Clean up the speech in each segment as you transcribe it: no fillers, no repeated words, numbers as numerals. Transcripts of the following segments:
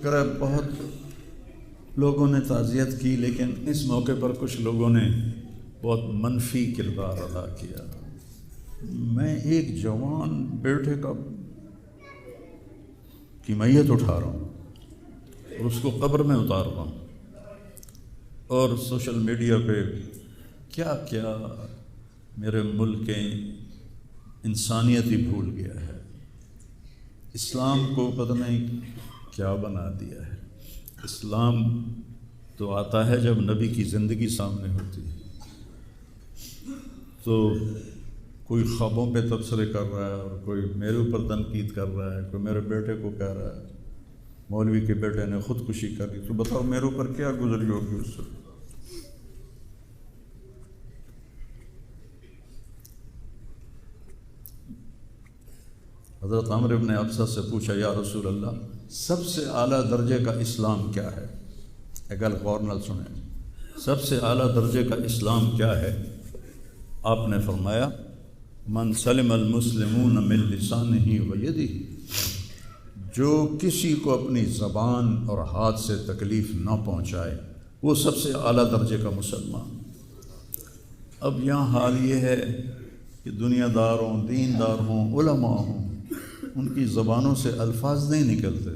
شکر ہے بہت لوگوں نے تعزیت کی، لیکن اس موقع پر کچھ لوگوں نے بہت منفی کردار ادا کیا۔ میں ایک جوان بیٹے کی میت اٹھا رہا ہوں اور اس کو قبر میں اتار رہا ہوں، اور سوشل میڈیا پہ کیا کیا میرے ملک کے انسانیت ہی بھول گیا ہے، اسلام کو پتہ نہیں کیا بنا دیا ہے۔ اسلام تو آتا ہے جب نبی کی زندگی سامنے ہوتی ہے، تو کوئی خوابوں پہ تبصرے کر رہا ہے اور کوئی میرے اوپر تنقید کر رہا ہے، کوئی میرے بیٹے کو کہہ رہا ہے مولوی کے بیٹے نے خودکشی کر لی، تو بتاؤ میرے اوپر کیا گزری ہوگی اس سے۔ حضرت عمرو بن ابسہ سے پوچھا، یا رسول اللہ سب سے اعلیٰ درجے کا اسلام کیا ہے؟ ایک گل غور نال سنیں، سب سے اعلیٰ درجے کا اسلام کیا ہے؟ آپ نے فرمایا، من سلم المسلمون من لسانہ و یدہ، جو کسی کو اپنی زبان اور ہاتھ سے تکلیف نہ پہنچائے وہ سب سے اعلیٰ درجے کا مسلمان۔ اب یہاں حال یہ ہے کہ دنیا دار ہوں، دین دار ہوں، علماء ہوں، ان کی زبانوں سے الفاظ نہیں نکلتے،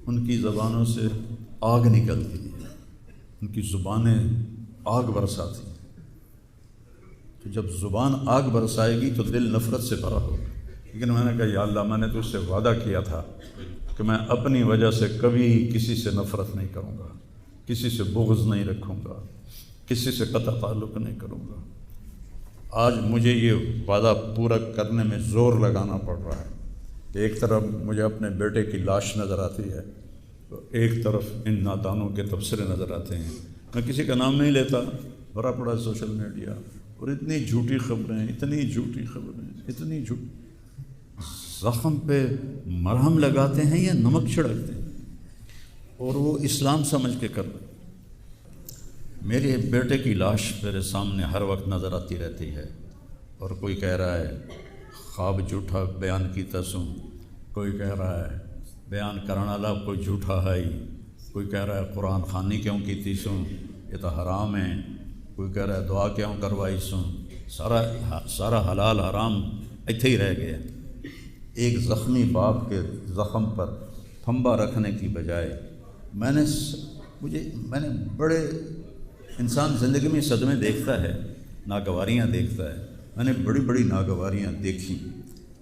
ان کی زبانوں سے آگ نکلتی ہے، ان کی زبانیں آگ برساتی ہیں۔ تو جب زبان آگ برسائے گی تو دل نفرت سے بھرا ہوگا۔ لیکن میں نے کہا، یا اللہ میں نے تو اس سے وعدہ کیا تھا کہ میں اپنی وجہ سے کبھی کسی سے نفرت نہیں کروں گا، کسی سے بغض نہیں رکھوں گا، کسی سے قطع تعلق نہیں کروں گا۔ آج مجھے یہ وعدہ پورا کرنے میں زور لگانا پڑ رہا ہے کہ ایک طرف مجھے اپنے بیٹے کی لاش نظر آتی ہے، تو ایک طرف ان نادانوں کے تبصرے نظر آتے ہیں۔ میں کسی کا نام نہیں لیتا، بھرا پڑا سوشل میڈیا، اور اتنی جھوٹی خبریں، اتنی جھوٹی خبریں، اتنی زخم پہ مرہم لگاتے ہیں یا نمک چھڑکتے ہیں، اور وہ اسلام سمجھ کے کر رہے۔ میرے بیٹے کی لاش میرے سامنے ہر وقت نظر آتی رہتی ہے، اور کوئی کہہ رہا ہے خواب جھوٹا بیان کیتا سوں، کوئی کہہ رہا ہے بیان کرنا لا کوئی جھوٹا ہے، کوئی کہہ رہا ہے قرآن خوانی کیوں کیتی سوں، یہ تو حرام ہے، کوئی کہہ رہا ہے دعا کیوں کروائی سوں۔ سارا حلال حرام ایتھے ہی رہ گیا۔ ایک زخمی باپ کے زخم پر پھنبا رکھنے کی بجائے میں نے بڑے انسان زندگی میں صدمے دیکھتا ہے، ناگواریاں دیکھتا ہے، میں نے بڑی بڑی ناگواریاں دیکھی،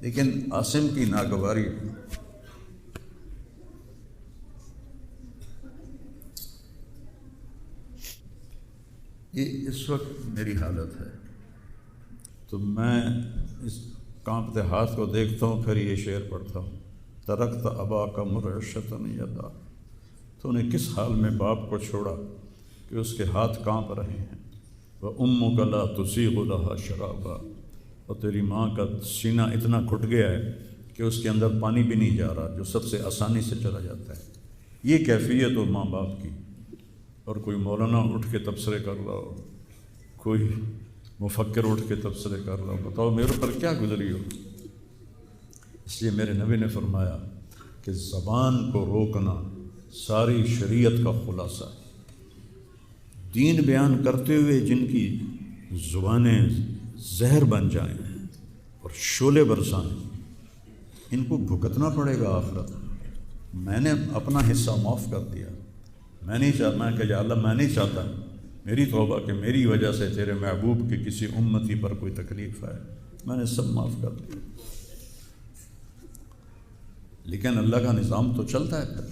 لیکن عاصم کی ناگواری یہ اس وقت میری حالت ہے، تو میں اس کانپتے ہاتھ کو دیکھتا ہوں، پھر یہ شعر پڑھتا ہوں، ترکت اباک مرعشۃ یدا، تو نے کس حال میں باپ کو چھوڑا کہ اس کے ہاتھ کانپ رہے ہیں، وَأُمُّكَ لَا تُسِيغُ لَهَا شَرَابًا، اور تیری ماں کا سینہ اتنا گھٹ گیا ہے کہ اس کے اندر پانی بھی نہیں جا رہا، جو سب سے آسانی سے چلا جاتا ہے۔ یہ کیفیت ہو ماں باپ کی، اور کوئی مولانا اٹھ کے تبصرے کر رہا ہو، کوئی مفکر اٹھ کے تبصرے کر رہا ہو، بتاؤ میرے پر کیا گزری ہو۔ اس لیے میرے نبی نے فرمایا کہ زبان کو روکنا ساری شریعت کا خلاصہ ہے۔ دین بیان کرتے ہوئے جن کی زبانیں زہر بن جائیں اور شعلے برسائیں، ان کو بھگتنا پڑے گا آخرت میں۔ میں نے اپنا حصہ معاف کر دیا، میں نہیں چاہتا کہ یا اللہ میں نہیں چاہتا، میری توبہ کہ میری وجہ سے تیرے محبوب کی کسی امتی پر کوئی تکلیف آئے، میں نے سب معاف کر دیا۔ لیکن اللہ کا نظام تو چلتا ہے پھر،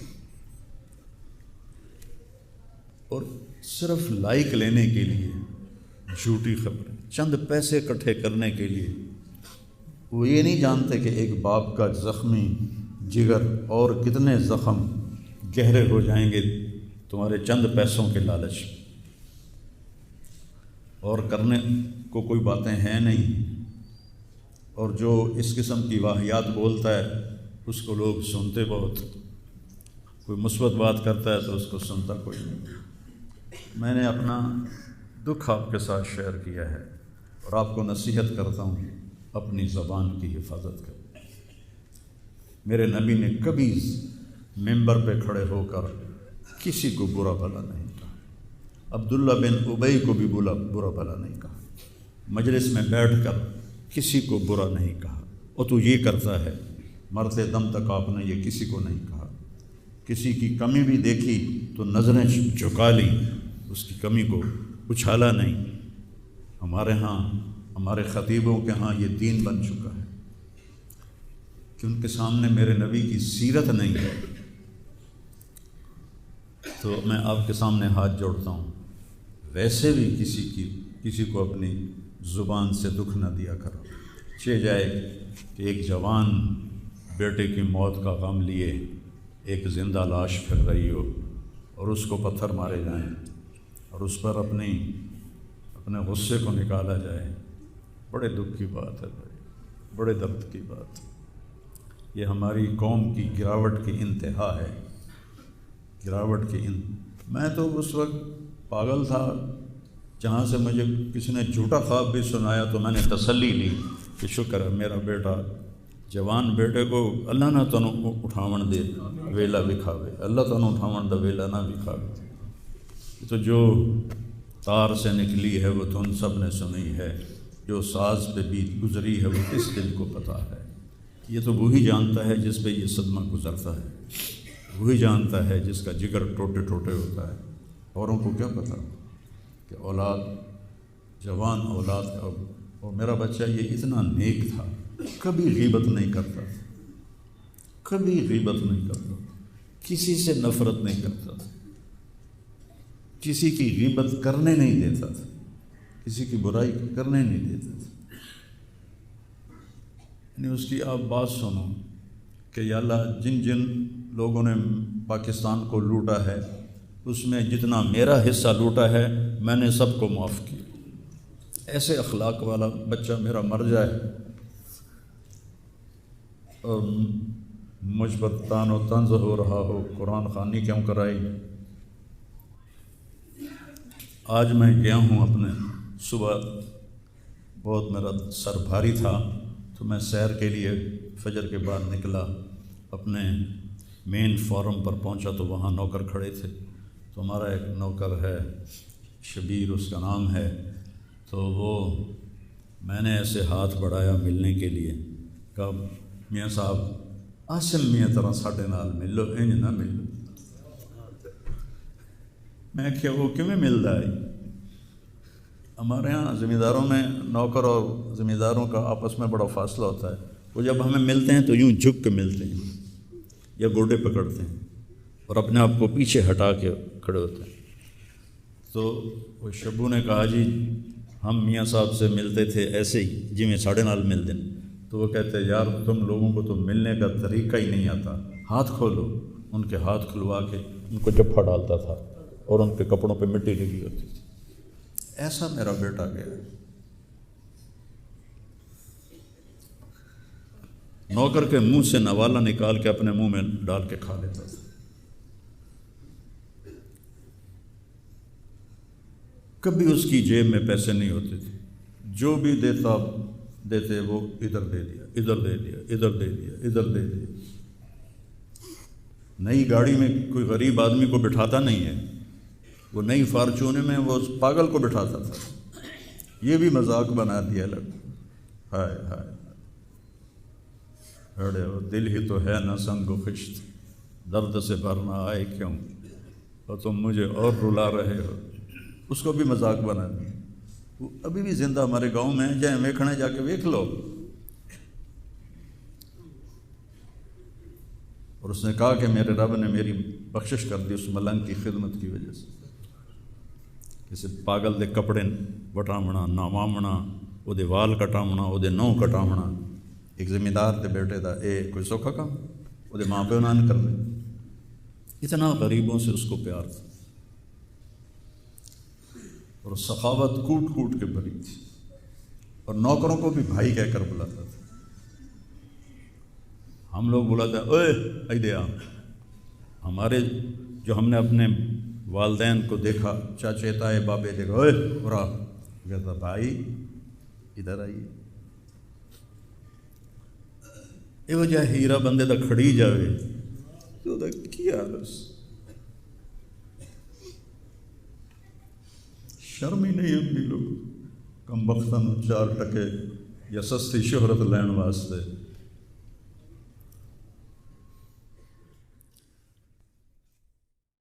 اور صرف لائک لینے کے لیے جھوٹی خبریں، چند پیسے اکٹھے کرنے کے لیے، وہ یہ نہیں جانتے کہ ایک باپ کا زخمی جگر اور کتنے زخم گہرے ہو جائیں گے تمہارے چند پیسوں کے لالچ، اور کرنے کو کوئی باتیں ہیں نہیں، اور جو اس قسم کی واہیات بولتا ہے اس کو لوگ سنتے بہت، کوئی مثبت بات کرتا ہے تو اس کو سنتا کوئی نہیں۔ میں نے اپنا دکھ آپ کے ساتھ شیئر کیا ہے، اور آپ کو نصیحت کرتا ہوں اپنی زبان کی حفاظت کریں۔ میرے نبی نے کبھی منبر پہ کھڑے ہو کر کسی کو برا بھلا نہیں کہا، عبداللہ بن ابی کو بھی برا بھلا نہیں کہا، مجلس میں بیٹھ کر کسی کو برا نہیں کہا، اور تو یہ کرتا ہے، مرتے دم تک آپ نے یہ کسی کو نہیں کہا، کسی کی کمی بھی دیکھی تو نظریں جھکا لی، اس کی کمی کو اچھالا نہیں۔ ہمارے ہاں، ہمارے خطیبوں کے ہاں یہ دین بن چکا ہے کہ ان کے سامنے میرے نبی کی سیرت نہیں ہے۔ تو میں آپ کے سامنے ہاتھ جوڑتا ہوں، ویسے بھی کسی کو اپنی زبان سے دکھ نہ دیا کرو۔ چہ جائے کہ ایک جوان بیٹے کی موت کا غم لیے ایک زندہ لاش پھر رہی ہو اور اس کو پتھر مارے جائیں اور اس پر اپنے غصے کو نکالا جائے، بڑے دکھ کی بات ہے، بڑے درد کی بات۔ یہ ہماری قوم کی گراوٹ کی انتہا ہے، گراوٹ کی میں تو اس وقت پاگل تھا، جہاں سے مجھے کسی نے جھوٹا خواب بھی سنایا تو میں نے تسلی لی کہ شکر ہے میرا بیٹا، جوان بیٹے کو اللہ نہ تنوں اٹھاون دے ویلا وکھاوے، اللہ تنوں اٹھاون دا ویلا نہ وکھاوے۔ تو جو تار سے نکلی ہے وہ تم سب نے سنی ہے، جو ساز پہ بیت گزری ہے وہ کس دل کو پتہ ہے۔ یہ تو وہی جانتا ہے جس پہ یہ صدمہ گزرتا ہے، وہی جانتا ہے جس کا جگر ٹوٹے ٹوٹے ہوتا ہے۔ اوروں کو کیا پتہ کہ اولاد، جوان اولاد کا، اور میرا بچہ یہ اتنا نیک تھا، کبھی غیبت نہیں کرتا، کبھی غیبت نہیں کرتا، کسی سے نفرت نہیں کرتا تھا، کسی کی غیبت کرنے نہیں دیتا تھا، کسی کی برائی کرنے نہیں دیتا تھا۔ یعنی اس کی آپ بات سنو کہ یا اللہ، جن جن لوگوں نے پاکستان کو لوٹا ہے اس میں جتنا میرا حصہ لوٹا ہے میں نے سب کو معاف کیا۔ ایسے اخلاق والا بچہ میرا مر جائے اور مجھ پر تان و طنز ہو رہا ہو، قرآن خوانی کیوں کرائی۔ آج میں گیا ہوں اپنے، صبح بہت میرا سر بھاری تھا تو میں سیر کے لیے فجر کے بعد نکلا، اپنے مین فارم پر پہنچا تو وہاں نوکر کھڑے تھے، تو ہمارا ایک نوکر ہے شبیر اس کا نام ہے، تو وہ میں نے ایسے ہاتھ بڑھایا ملنے کے لیے، کہا میاں صاحب آسم میاں طرح ساڈے نال ملو، انج نہ ملو۔ میں کیا وہ کیویں ملدا ہے؟ ہمارے ہاں زمینداروں میں نوکر اور زمینداروں کا آپس میں بڑا فاصلہ ہوتا ہے، وہ جب ہمیں ملتے ہیں تو یوں جھک کے ملتے ہیں یا گوڈے پکڑتے ہیں اور اپنے آپ کو پیچھے ہٹا کے کھڑے ہوتے ہیں۔ تو وہ شبو نے کہا جی ہم میاں صاحب سے ملتے تھے ایسے ہی جی میں ساڑھے نال مل دیں، تو وہ کہتے یار تم لوگوں کو تو ملنے کا طریقہ ہی نہیں آتا، ہاتھ کھولو۔ ان کے ہاتھ کھلوا کے ان کو جپھا ڈالتا تھا اور ان کے کپڑوں پہ مٹی لگی ہوتی تھی۔ ایسا میرا بیٹا گیا۔ نوکر کے منہ سے نوالا نکال کے اپنے منہ میں ڈال کے کھا لیتا تھا۔ کبھی اس کی جیب میں پیسے نہیں ہوتے تھے، جو بھی دیتے وہ ادھر دے دیا، ادھر دے دیا، ادھر دے دیا، ادھر دے دیا۔ نئی گاڑی میں کوئی غریب آدمی کو بٹھاتا نہیں ہے، وہ نئی فارچونے میں وہ پاگل کو بٹھاتا تھا۔ یہ بھی مذاق بنا دیا لگ، ہائے ہائے اڑے وہ دل ہی تو ہے نہ سنگ و خشت، درد سے بھرنا آئے کیوں اور تم مجھے اور رلا رہے ہو۔ اس کو بھی مذاق بنا دیا۔ وہ ابھی بھی زندہ ہمارے گاؤں میں جائیں ویکھنے جا کے ویکھ لو۔ اور اس نے کہا کہ میرے رب نے میری بخشش کر دی اس ملنگ کی خدمت کی وجہ سے۔ کسی پاگل دے کپڑے وٹامنا، ناوامنا، وہ دے وال کٹامنا، وہ دے نو کٹامنا، ایک زمیندار دے بیٹے دا اے کوئی سوکھا کام، وہ دے ماں پیو نان کر دے۔ اتنا غریبوں سے اس کو پیار تھا اور سخاوت کوٹ کوٹ کے بھری تھی، اور نوکروں کو بھی بھائی کہہ کر بلاتا تھا۔ ہم لوگ بلاتے ہیں اوئے ایدے آ، ہمارے جو ہم نے اپنے والدین کو دیکھا، چاچے تائے بابے دیکھا، اوئے برا، کہتا بھائی ادھر آئیے۔ یہ وجہ ہیرا بندے دا کھڑی جاوے تو کیا بس شرم ہی نہیں آتی لوگ کم بختاں 4 ٹکے یا سستی شہرت لین واسطے